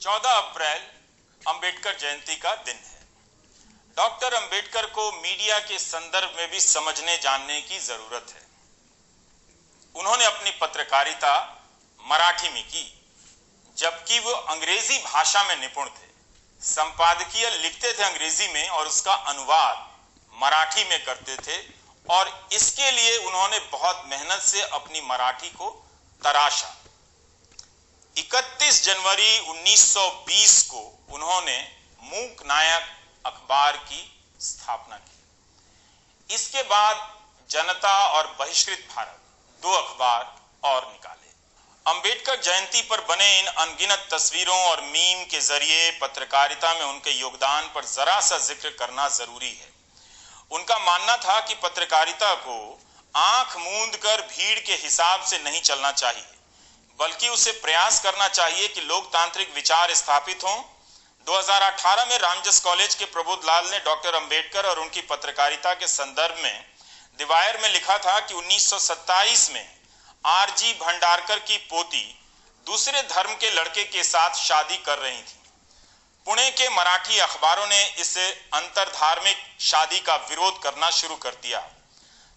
14 अप्रैल अंबेडकर जयंती का दिन है। डॉक्टर अंबेडकर को मीडिया के संदर्भ में भी समझने जानने की जरूरत है। उन्होंने अपनी पत्रकारिता मराठी में की, जबकि वो अंग्रेजी भाषा में निपुण थे। संपादकीय लिखते थे अंग्रेजी में और उसका अनुवाद मराठी में करते थे, और इसके लिए उन्होंने बहुत मेहनत से अपनी मराठी को तराशा। 31 जनवरी 1920 को उन्होंने मूक नायक अखबार की स्थापना की। इसके बाद जनता और बहिष्कृत भारत 2 अखबार और निकाले। अंबेडकर जयंती पर बने इन अनगिनत तस्वीरों और मीम के जरिए पत्रकारिता में उनके योगदान पर जरा सा जिक्र करना जरूरी है। उनका मानना था कि पत्रकारिता को आंख मूंद कर भीड़ के हिसाब से नहीं चलना चाहिए, बल्कि उसे प्रयास करना चाहिए कि लोकतांत्रिक विचार स्थापित हों। 2018 में रामजस कॉलेज के प्रबोध लाल ने डॉक्टर अंबेडकर और उनकी पत्रकारिता के संदर्भ में द वायर में लिखा था कि 1927 में आरजी भंडारकर की पोती दूसरे धर्म के लड़के के साथ शादी कर रही थी। पुणे के मराठी अखबारों ने इस अंतरधार्मिक शादी का विरोध करना शुरू कर दिया।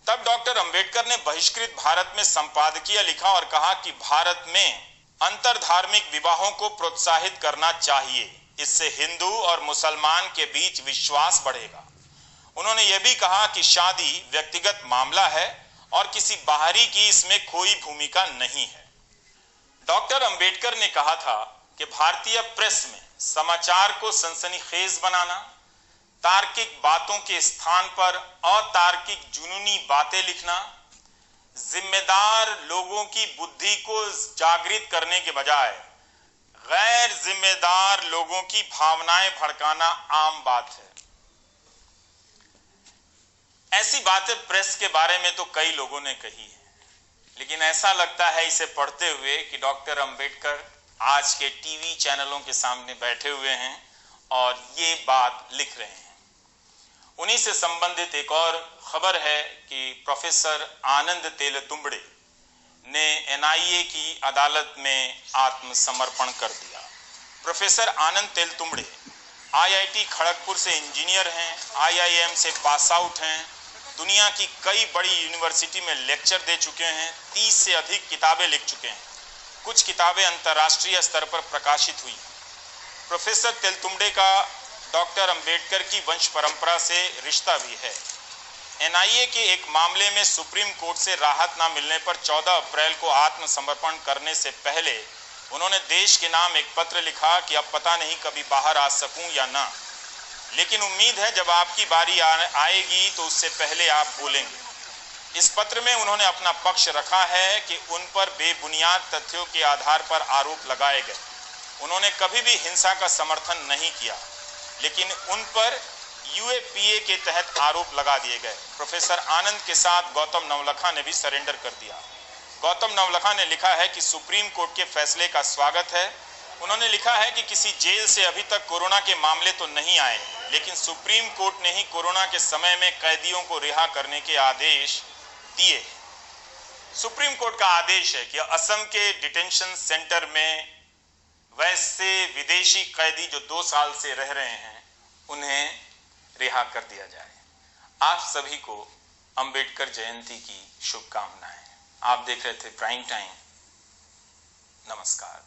तब डॉक्टर अंबेडकर ने बहिष्कृत भारत में संपादकीय लिखा और कहा कि भारत में अंतरधार्मिक विवाहों को प्रोत्साहित करना चाहिए, इससे हिंदू और मुसलमान के बीच विश्वास बढ़ेगा। उन्होंने यह भी कहा कि शादी व्यक्तिगत मामला है और किसी बाहरी की इसमें कोई भूमिका नहीं है। डॉक्टर अंबेडकर ने कहा था कि भारतीय प्रेस में समाचार को सनसनीखेज बनाना, तार्किक बातों के स्थान पर अतार्किक जुनूनी बातें लिखना, जिम्मेदार लोगों की बुद्धि को जागृत करने के बजाय गैर जिम्मेदार लोगों की भावनाएं भड़काना आम बात है। ऐसी बातें प्रेस के बारे में तो कई लोगों ने कही है, लेकिन ऐसा लगता है इसे पढ़ते हुए कि डॉक्टर अंबेडकर आज के टीवी चैनलों के सामने बैठे हुए हैं और ये बात लिख रहे हैं। उन्हीं से संबंधित एक और खबर है कि प्रोफेसर आनंद तेलतुंबड़े ने एनआईए की अदालत में आत्मसमर्पण कर दिया। प्रोफेसर आनंद तेलतुंबड़े आईआईटी खड़गपुर से इंजीनियर हैं, आईआईएम से पास आउट हैं, दुनिया की कई बड़ी यूनिवर्सिटी में लेक्चर दे चुके हैं, 30 से अधिक किताबें लिख चुके हैं, कुछ किताबें अंतर्राष्ट्रीय स्तर पर प्रकाशित हुई। प्रोफेसर तेलतुंबड़े का डॉक्टर अंबेडकर की वंश परंपरा से रिश्ता भी है। एनआईए के एक मामले में सुप्रीम कोर्ट से राहत न मिलने पर 14 अप्रैल को आत्मसमर्पण करने से पहले उन्होंने देश के नाम एक पत्र लिखा कि अब पता नहीं कभी बाहर आ सकूं या ना, लेकिन उम्मीद है जब आपकी बारी आएगी तो उससे पहले आप बोलेंगे। इस पत्र में उन्होंने अपना पक्ष रखा है कि उन पर बेबुनियाद तथ्यों के आधार पर आरोप लगाए गए। उन्होंने कभी भी हिंसा का समर्थन नहीं किया, लेकिन उन पर यूएपीए के तहत आरोप लगा दिए गए। प्रोफेसर आनंद के साथ गौतम नवलखा ने भी सरेंडर कर दिया। गौतम नवलखा ने लिखा है कि सुप्रीम कोर्ट के फैसले का स्वागत है। उन्होंने लिखा है कि किसी जेल से अभी तक कोरोना के मामले तो नहीं आए, लेकिन सुप्रीम कोर्ट ने ही कोरोना के समय में कैदियों को रिहा करने के आदेश दिए। सुप्रीम कोर्ट का आदेश है कि असम के डिटेंशन सेंटर में वैसे विदेशी कैदी जो 2 साल से रह रहे हैं उन्हें रिहा कर दिया जाए। आप सभी को अंबेडकर जयंती की शुभकामनाएं। आप देख रहे थे प्राइम टाइम। नमस्कार।